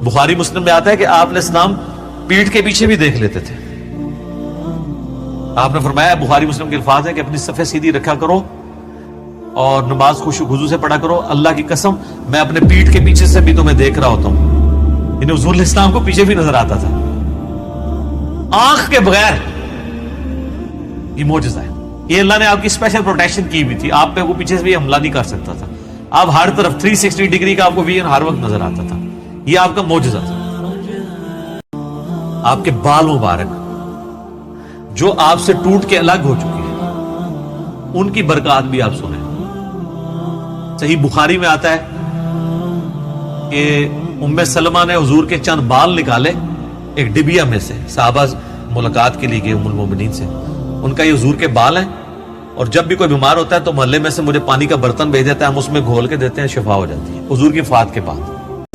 بخاری مسلم میں آتا ہے کہ آپ علیہ السلام پیٹھ کے پیچھے بھی دیکھ لیتے تھے. آپ نے فرمایا, بخاری مسلم کے الفاظ ہیں کہ اپنی صفیں سیدھی رکھا کرو اور نماز خشوع خضوع سے پڑھا کرو. اللہ کی قسم میں اپنے پیٹھ کے پیچھے سے بھی تمہیں دیکھ رہا ہوتا ہوں. یعنی حضور علیہ السلام کو پیچھے بھی نظر آتا تھا آنکھ کے بغیر. یہ معجزہ ہے. یہ اللہ نے آپ کی اسپیشل پروٹیکشن کی ہوئی تھی. آپ پہ وہ پیچھے سے بھی حملہ نہیں کر سکتا تھا. آپ ہر طرف 360 ڈگری کا آپ کو ویژن ہر وقت نظر آتا تھا. یہ آپ کا معجزہ تھا. آپ کے بال مبارک جو آپ سے ٹوٹ کے الگ ہو چکے ہیں, ان کی برکات بھی آپ سنیں. صحیح بخاری میں آتا ہے کہ ام سلمہ نے حضور کے چند بال نکالے ایک ڈبیا میں سے. صحابہ ملاقات کے لیے گئے ام المومنین سے. ان کا یہ حضور کے بال ہیں, اور جب بھی کوئی بیمار ہوتا ہے تو محلے میں سے مجھے پانی کا برتن بھیج دیتا ہے, ہم اس میں گھول کے دیتے ہیں, شفا ہو جاتی ہے حضور کی وفات کے بعد.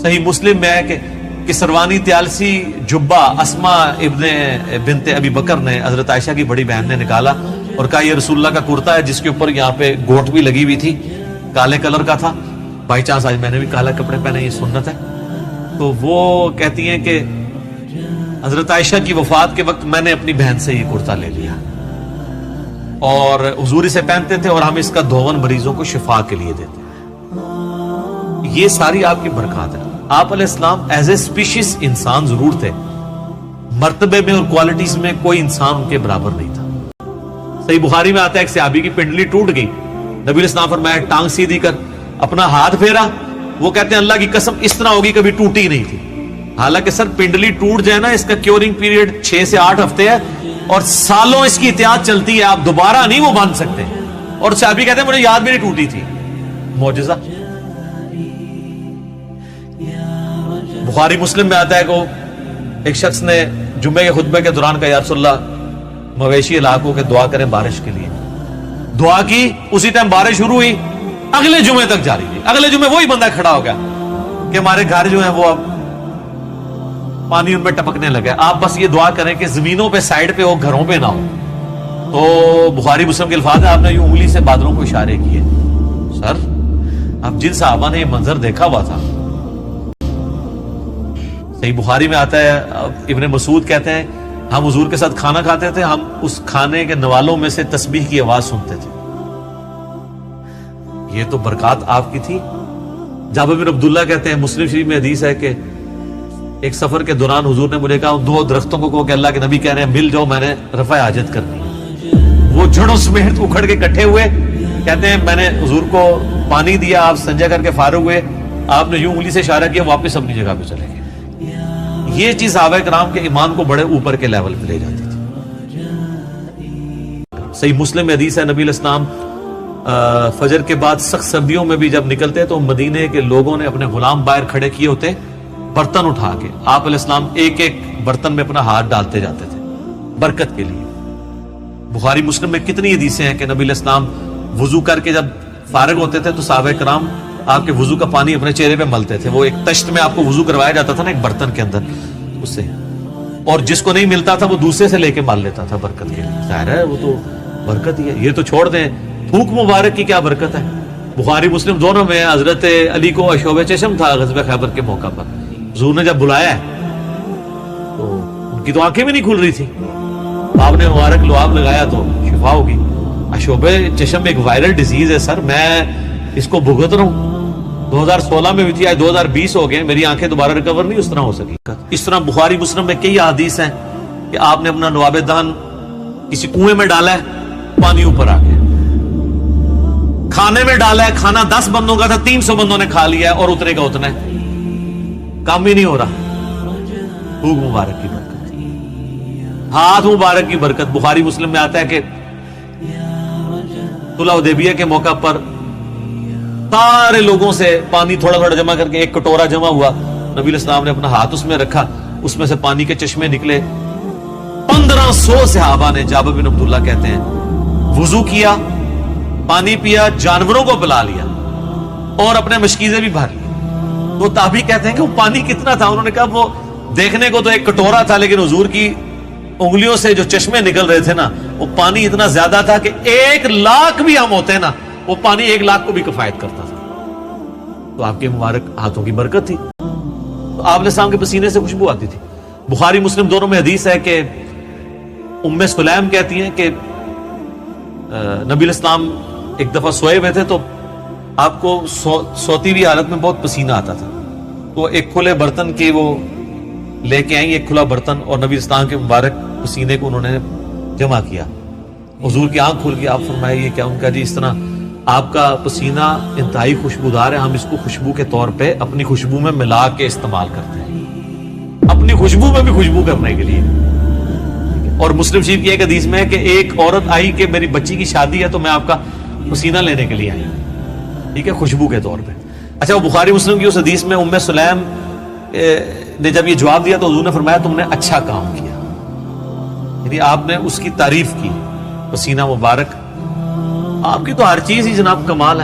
صحیح مسلم میں ہے کہ سروانی تیالسی جبہ اسما ابن بنت ابی بکر نے حضرت عائشہ کی بڑی بہن نے نکالا اور کہا یہ رسول اللہ کا کرتا ہے جس کے اوپر یہاں پہ گوٹ بھی لگی ہوئی تھی, کالے کلر کا تھا. بائی چانس آج میں نے بھی کالا کپڑے پہنے, یہ سنت ہے. تو وہ کہتی ہیں کہ حضرت عائشہ کی وفات کے وقت میں نے اپنی بہن سے یہ کرتا لے لیا اور حضور اسے پہنتے تھے, اور ہم اس کا دھون مریضوں کو شفا کے لیے دیتے ہیں. یہ ساری آپ کی برکات ہے. آپ علیہ السلام ایز اے اسپیشیز انسان ضرور تھے, مرتبے میں اور کوالٹیز میں کوئی انسان ان کے برابر نہیں تھا. صحیح بخاری میں آتا ہے ایک صحابی کی پنڈلی ٹوٹ گئی, نبی علیہ السلام فرمایا ٹانگ سیدھی کر. اپنا ہاتھ پھیرا, وہ کہتے ہیں اللہ کی قسم اس طرح ہوگی کبھی ٹوٹی نہیں تھی. حالانکہ سر پنڈلی ٹوٹ جائے نا, اس کا کیورنگ پیریڈ 6 سے 8 ہفتے ہے اور سالوں اس کی احتیاط چلتی ہے, آپ دوبارہ نہیں وہ باندھ سکتے. اور صحابی کہتے ہیں مجھے یاد بھی نہیں ٹوٹی تھی. معجزہ. بخاری مسلم میں آتا ہے کہ ایک شخص نے جمعے کے خطبے کے دوران کہا یا رسول اللہ مویشی علاقوں کے دعا کریں بارش کے لیے. دعا کی, اسی ٹائم بارش شروع ہوئی, اگلے جمعے تک جاری تھی. اگلے جمعے وہی بندہ کھڑا ہو گیا کہ ہمارے گھر جو ہیں وہ اب پانی ان میں ٹپکنے لگا. آپ بس یہ دعا کریں کہ زمینوں پہ سائڈ پہ ہو, گھروں پہ نہ ہو. تو بخاری مسلم کے الفاظ ہیں, آپ نے یہ انگلی سے بادلوں کو اشارے کیے. سر اب جن صحابہ نے یہ منظر دیکھا ہوا تھا. صحیح بخاری میں آتا ہے ابن مسعود کہتے ہیں ہم حضور کے ساتھ کھانا کھاتے تھے, ہم اس کھانے کے نوالوں میں سے تسبیح کی آواز سنتے تھے. یہ تو برکات آپ کی تھی. جابر بن عبداللہ کہتے ہیں مسلم شریف میں حدیث ہے کہ ایک سفر کے دوران حضور نے مجھے کہا 2 درختوں کو کہ اللہ کے نبی کہہ رہے ہیں مل جاؤ, میں نے رفع حاجت کرنی ہے. وہ جڑوں سمیت اکھڑ کے اکٹھے ہوئے. کہتے ہیں میں نے حضور کو پانی دیا, آپ سنجا کر کے فارغ ہوئے, آپ نے یوں انگلی سے اشارہ کیا, واپس اپنی جگہ پہ چلے گئے. یہ چیز صحابہ کرام کے ایمان کو بڑے اوپر کے لیول پہ لے جاتی تھی. صحیح مسلم میں حدیث ہے نبی علیہ السلام فجر کے بعد سخت سردیوں میں بھی جب نکلتے تو مدینے کے لوگوں نے اپنے غلام باہر کھڑے کیے ہوتے برتن اٹھا کے. آپ علیہ السلام ایک ایک برتن میں اپنا ہاتھ ڈالتے جاتے تھے برکت کے لیے. بخاری مسلم میں کتنی حدیثیں ہیں کہ نبی علیہ السلام وضو کر کے جب فارغ ہوتے تھے تو صحابہ کرام آپ کے وضو کا پانی اپنے چہرے پہ ملتے تھے. وہ ایک تشت میں آپ کو وضو کروایا جاتا تھا نا ایک برتن کے اندر, اس سے, اور جس کو نہیں ملتا تھا وہ دوسرے سے لے کے مال لیتا تھا برکت کے لیے. ظاہر ہے وہ تو برکت ہی ہے. یہ تو چھوڑ دیں, تھوک مبارک کی کیا برکت ہے. بخاری مسلم دونوں میں حضرت علی کو اشوب چشم تھا غزوہ خیبر کے موقع پر. حضور نے جب بلایا ہے تو ان کی تو آنکھیں بھی نہیں کھل رہی تھی. آپ نے مبارک لعاب لگایا تو شفا ہوگی. اشوب چشم ایک وائرل ڈیزیز ہے سر, میں اس کو بھگت رہا ہوں. 2016 میں بھی تھی, آج 2020 ہو گئے, میری آنکھیں دوبارہ ریکور نہیں اس طرح ہو سکی. اس طرح بخاری مسلم میں کئی حدیث ہیں کہ آپ نے اپنا نواب دان کسی کنویں میں ڈالا ہے, پانی اوپر آ گیا. کھانے میں ڈالا ہے, کھانا 10 بندوں کا تھا, 300 بندوں نے کھا لیا ہے, اور اترے گا اتنا ہے, کام ہی نہیں ہو رہا. بھوک مبارک کی برکت, ہاتھ مبارک کی برکت. بخاری مسلم میں آتا ہے کہ صلح حدیبیہ کے موقع پر سارے لوگوں سے پانی تھوڑا تھوڑا جمع کر کے ایک کٹورا جمع ہوا. نبی علیہ السلام نے اپنا ہاتھ اس میں رکھا, اس میں سے پانی کے چشمے نکلے. 1500 صحابہ نے, جابر بن عبداللہ کہتے ہیں, وضو کیا, پانی پیا, جانوروں کو پلا لیا اور اپنے مشکیزیں بھی بھر لی. تو تابعی کہتے ہیں کہ وہ پانی کتنا تھا. انہوں نے کہا وہ دیکھنے کو تو ایک کٹورا تھا, لیکن حضور کی انگلیوں سے جو چشمے نکل رہے تھے نا, وہ پانی اتنا زیادہ تھا کہ 1 لاکھ بھی ہم ہوتے نا, وہ پانی 1 لاکھ کو بھی کفایت کرتا تھا. تو آپ کے مبارک ہاتھوں کی برکت تھی. تو آپ علیہ السلام کے پسینے سے خوشبو آتی تھی. بخاری مسلم دونوں میں حدیث ہے کہ ام سلیم کہتی ہیں کہ نبی علیہ السلام ایک دفعہ سوئے ہوئے تھے تو آپ کو سوتی ہوئی حالت میں بہت پسینہ آتا تھا. تو ایک کھلے برتن کے وہ لے کے آئیں, ایک کھلا برتن, اور نبی اسلام کے مبارک پسینے کو انہوں نے جمع کیا. حضور کی آنکھ کھل گئی, آپ فرمائے یہ کیا؟ ان کا جی اس طرح آپ کا پسینہ انتہائی خوشبودار ہے, ہم اس کو خوشبو کے طور پہ اپنی خوشبو میں ملا کے استعمال کرتے ہیں, اپنی خوشبو میں بھی خوشبو کرنے کے لیے. اور مسلم شریف کی ایک حدیث میں ہے کہ ایک عورت آئی کہ میری بچی کی شادی ہے تو میں آپ کا پسینہ لینے کے لیے آئی, ٹھیک ہے, خوشبو کے طور پہ. اچھا, وہ بخاری مسلم کی اس حدیث میں ام سلیم نے جب یہ جواب دیا تو حضور نے فرمایا تم نے اچھا کام کیا, یعنی آپ نے اس کی تعریف کی. پسینہ مبارک, آپ کی تو ہر چیز ہی جناب کمال ہے.